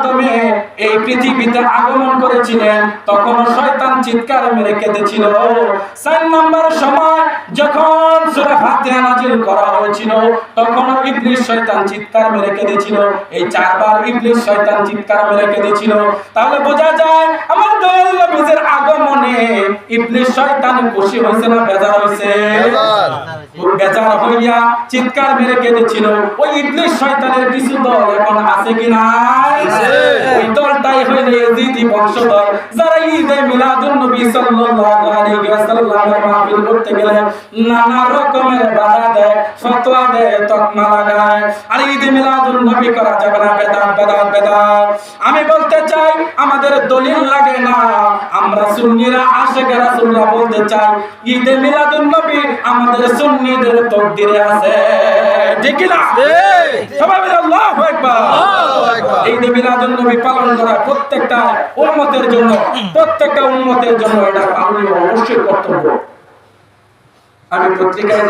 মাধ্যমে এই পৃথিবীতে আগমন করেছিলেন তখন শয়তান চিৎকার মেরে কেঁদেছিল। 4 নম্বর সময় যখন সূরা ফাতিহা নাযিল করা হয়েছিল তখন ইবলিস শয়তান চিৎকার মেরে কেঁদেছিল। এই 4 বার ইবলিস শয়তান চিৎকার মেরে কেঁদেছিল। তাহলে বোঝা যায় আমার দয়াল নবীর আগমনে ইবলিস শয়তান খুশি হয়েছে না বেজার হয়েছে? বেজার হইয়া চিৎকার মেরে কেঁদেছিল। ওই ইবলিস শয়তানের কিছু দল এখন আছে কি নাই? ওই দলটাই হইল ইয়েজিদি বংশধর, যারা ঈদে মিলাদুন নবী সাল্লাল্লাহু আলাইহি ওয়াসাল্লামের মাহফিল করতে গেলে নানা রকমের বাধা দেয়, ফতোয়া দেয়, তকমা লাগায়। আর ঈদে মিলাদুন নবী করা যাবে না, বেদাত বেদাত বেদাত। আমি বলতে চাই আমাদের দলিল লাগে না, আমরা সুন্নিরা আশিক রাসূলরা বলতে চাই ঈদে মিলাদুন নবী আমাদের সুন্নিদের তকদিরে আছে, ঠিক কি না? সবাই বলে আল্লাহু আকবার। ঈদে মিলাদুন নবী পালন করা প্রত্যেকটা উম্মতের জন্য এটা পালন অবশ্যই কর্তব্য। আমি পত্রিকায়